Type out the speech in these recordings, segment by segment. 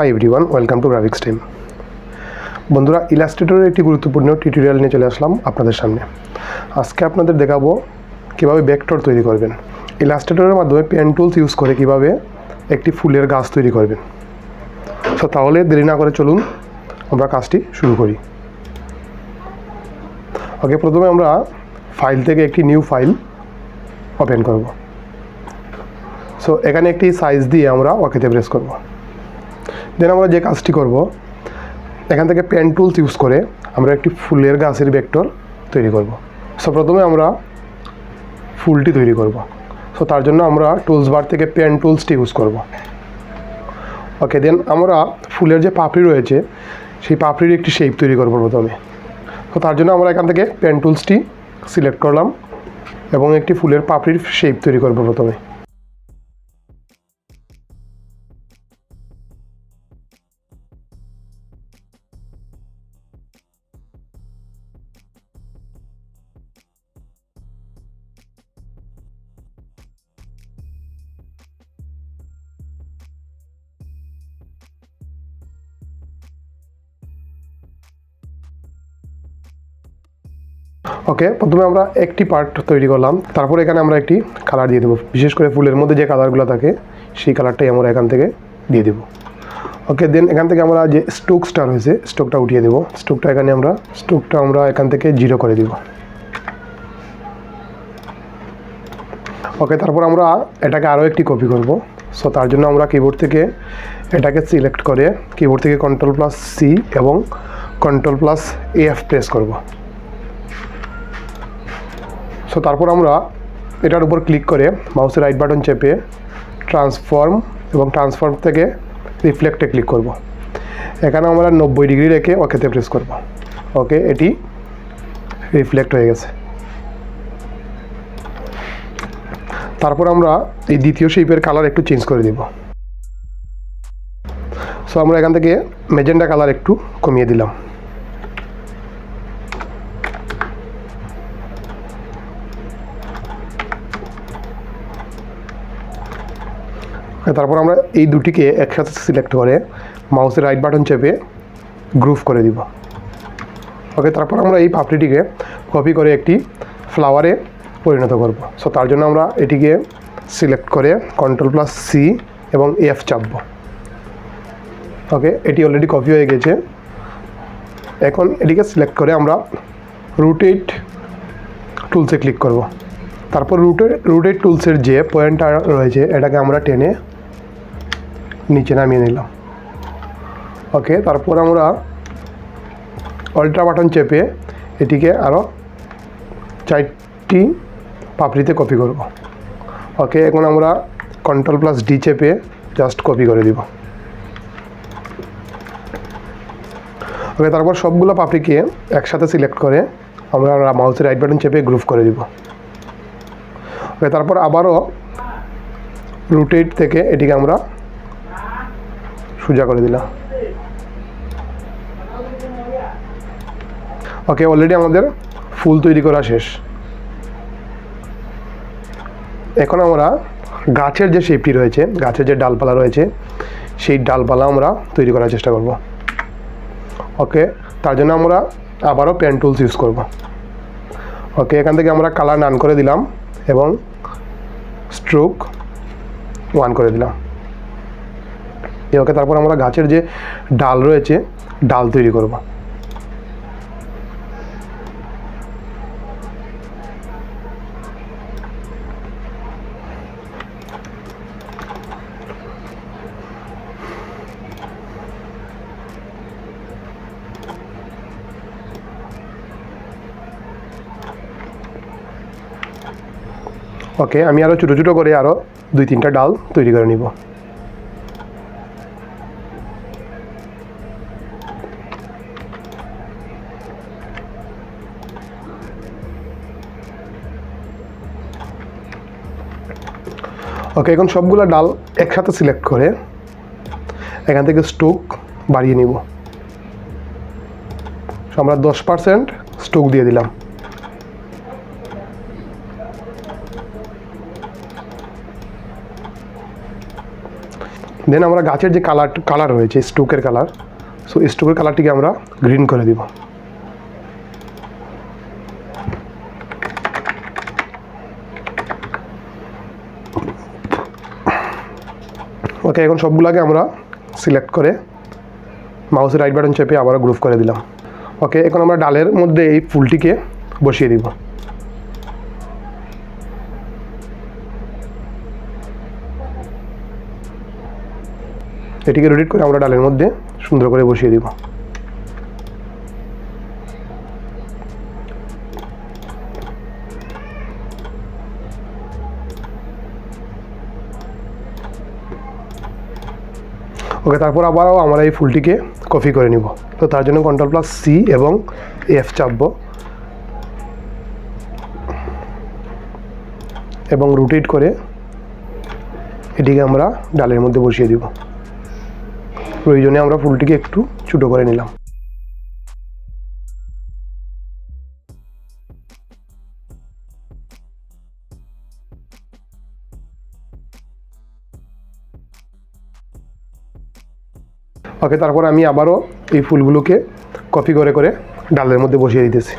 Hi everyone, welcome to graphics time. বন্ধুরা, ইলাস্ট্রেটরের একটি গুরুত্বপূর্ণ টিউটোরিয়াল নিয়ে চলে আসলাম আপনাদের সামনে। আজকে আপনাদের দেখাবো কীভাবে ভেক্টর তৈরি করবেন। ইলাস্ট্রেটরের মাধ্যমে পেন টুলস ইউজ করে কীভাবে একটি ফুলের গাছ তৈরি করবেন। তো তাহলে দেরি না করে চলুন আমরা কাজটি শুরু করি। ওকে, প্রথমে আমরা ফাইল থেকে একটি নিউ ফাইল ওপেন করব। সো এখানে একটি সাইজ দিয়ে আমরা ওকেতে প্রেস করব। দেন আমরা যে কাজটি করব, এখান থেকে পেন টুলস ইউজ করে আমরা একটি ফুলের গাছের ভেক্টর তৈরি করব। সো প্রথমে আমরা ফুলটি তৈরি করব। সো তার জন্য আমরা টুলস বার থেকে পেন টুলসটি ইউজ করব। ওকে, দেন আমরা ফুলের যে পাপড়ি রয়েছে সেই পাপড়ির একটি শেপ তৈরি করব প্রথমে। তো তার জন্য আমরা এখান থেকে পেন টুলসটি সিলেক্ট করলাম এবং একটি ফুলের পাপড়ির শেপ তৈরি করব প্রথমে। ওকে, প্রথমে আমরা একটি পার্ট তৈরি করলাম, তারপর এখানে আমরা একটি কালার দিয়ে দেবো। বিশেষ করে ফুলের মধ্যে যে কালারগুলো থাকে সেই কালারটাই আমরা এখান থেকে দিয়ে দেবো। ওকে, দেন এখান থেকে আমরা যে স্টোকসটা রয়েছে স্টোকটা উঠিয়ে দেবো। স্টোকটা আমরা এখান থেকে 0 করে দিব। ওকে, তারপর আমরা এটাকে আরও একটি কপি করব। সো তার জন্য আমরা কিবোর্ড থেকে এটাকে সিলেক্ট করে কিবোর্ড থেকে Ctrl+C এবং Ctrl+F প্রেস করব। সো তারপর আমরা এটার উপর ক্লিক করে মাউসের রাইট বাটন চেপে ট্রান্সফর্ম এবং ট্রান্সফর্ম থেকে রিফ্লেক্টে ক্লিক করব। এখানে আমরা 90 ডিগ্রি রেখে ওকেতে প্রেস করব। ওকে, এটি রিফ্লেক্ট হয়ে গেছে। তারপর আমরা এই দ্বিতীয় শেপের কালার একটু চেঞ্জ করে দিব। সো আমরা এখান থেকে ম্যাজেন্টা কালার একটু কমিয়ে দিলাম। তারপর আমরা এই দুটিকে একসাথে সিলেক্ট করে মাউসের রাইট বাটন চেপে গ্রুপ করে দিব। ওকে, তারপর আমরা এই পাপড়িটিকে কপি করে একটি ফ্লাওয়ারে পরিণত করব। সো তার জন্য আমরা এটিকে সিলেক্ট করে Ctrl+C এবং F চাপব। ওকে, এটি অলরেডি কপি হয়ে গেছে। এখন এটিকে সিলেক্ট করে আমরা রোটেট টুলসে ক্লিক করব। তারপর রোটেট টুলসের যে পয়েন্টটা রয়েছে এটাকে আমরা টেনে নিচে নামিয়ে নিলাম। ওকে, তারপর আমরা অল্ট্রা বাটন চেপে এটিকে আরও 4টি পাপড়িতে কপি করব। ওকে, এখন আমরা Ctrl+D চেপে জাস্ট কপি করে দিব। ওকে, তারপর সবগুলো পাপড়িকে একসাথে সিলেক্ট করে আমরা মাউসের রাইট বাটন চেপে গ্রুপ করে দিব। ওকে, তারপর আবারও রোটেট থেকে এটিকে আমরা সোজা করে দিলাম। ওকে, অলরেডি আমাদের ফুল তৈরি করা শেষ। এখন আমরা গাছের যে শেপটি রয়েছে, গাছের যে ডালপালা রয়েছে সেই ডালপালা আমরা তৈরি করার চেষ্টা করব। ওকে, তার জন্য আমরা আবারও পেন টুলস ইউজ করব। ওকে, এখান থেকে আমরা কালার নান করে দিলাম এবং স্ট্রোক 1 করে দিলাম। ওকে, তারপর আমরা গাছের যে ডাল রয়েছে ডাল তৈরি করব। ওকে, আমি আরও ছোটো ছোটো করে আরও 2-3টা ডাল তৈরি করে নিব। ওকে, এখন সবগুলো ডাল একসাথে সিলেক্ট করে এখান থেকে স্টোক বাড়িয়ে নিব। আমরা 10% স্টোক দিয়ে দিলাম। দেন আমরা গাছের যে কালার রয়েছে স্টোকের কালার, সো স্টোকের কালারটিকে আমরা গ্রিন করে দিব। ওকে, এখন সবগুলোকে আমরা সিলেক্ট করে মাউসের রাইট বাটন চেপে আবার গ্রুপ করে দিলাম। ওকে, এখন আমরা ডালের মধ্যে এই ফুলটিকে বসিয়ে দিব। এটিকে রোটেট করে আমরা ডালের মধ্যে সুন্দর করে বসিয়ে দিব। ওকে, তারপর আবারও আমরা এই ফুলটিকে কপি করে নিব। তো তার জন্য Ctrl+C এবং F চাপব এবং রোটেট করে এটিকে আমরা ডালের মধ্যে বসিয়ে দিব। প্রয়োজনে আমরা ফুলটিকে একটু ছোটো করে নিলাম। ওকে, তারপর আমি আবারও এই ফুলগুলোকে কপি করে করে ডালের মধ্যে বসিয়ে দিতেছি।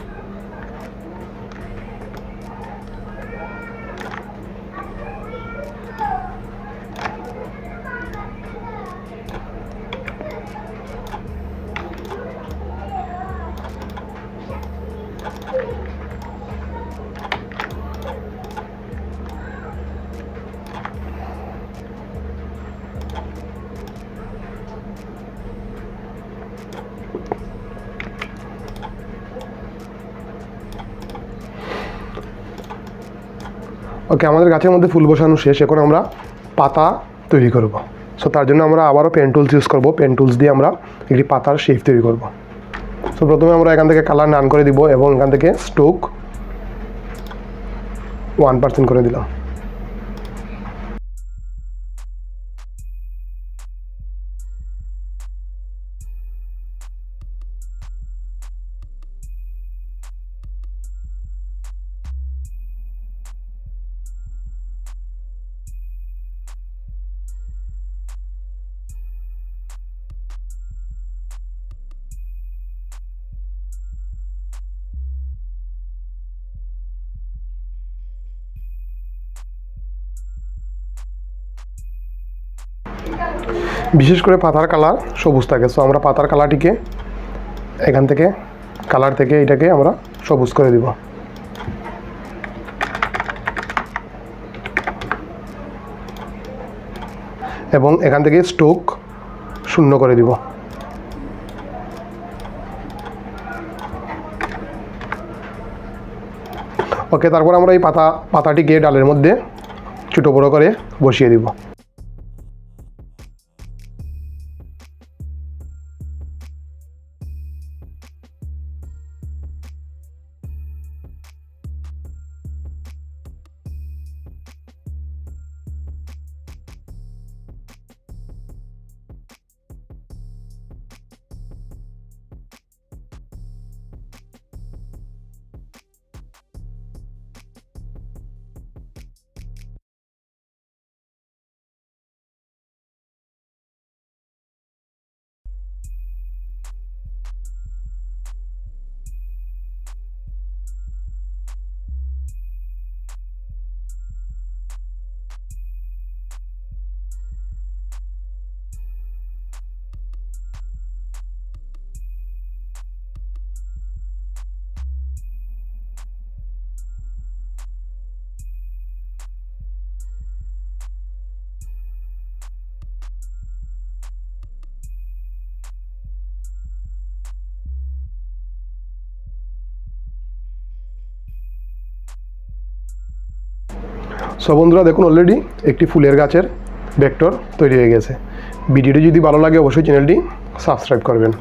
ওকে, আমাদের গাছের মধ্যে ফুল বসানো শেষ। এখন আমরা পাতা তৈরি করব। সো তার জন্য আমরা আবারও পেন টুলস ইউজ করব। পেন টুলস দিয়ে আমরা একটি পাতার শেপ তৈরি করব। সো প্রথমে আমরা এখান থেকে কালার নান করে দিব এবং এখান থেকে স্টোক 1% করে দিলাম। বিশেষ করে পাতার কালার সবুজ থাকে, সো আমরা পাতার কালারটিকে এখান থেকে কালার থেকে এটাকে আমরা সবুজ করে দিব। এবং এখান থেকে স্টোক 0 করে দিব। ওকে, তারপর আমরা এই পাতাটিকে ডালের মধ্যে ছোটো বড়ো করে বসিয়ে দিব। সো বন্ধুরা দেখুন, অলরেডি একটি ফুলের গাছের ভেক্টর তৈরি হয়ে গেছে। ভিডিওটি যদি ভালো লাগে অবশ্যই চ্যানেলটি সাবস্ক্রাইব করবেন।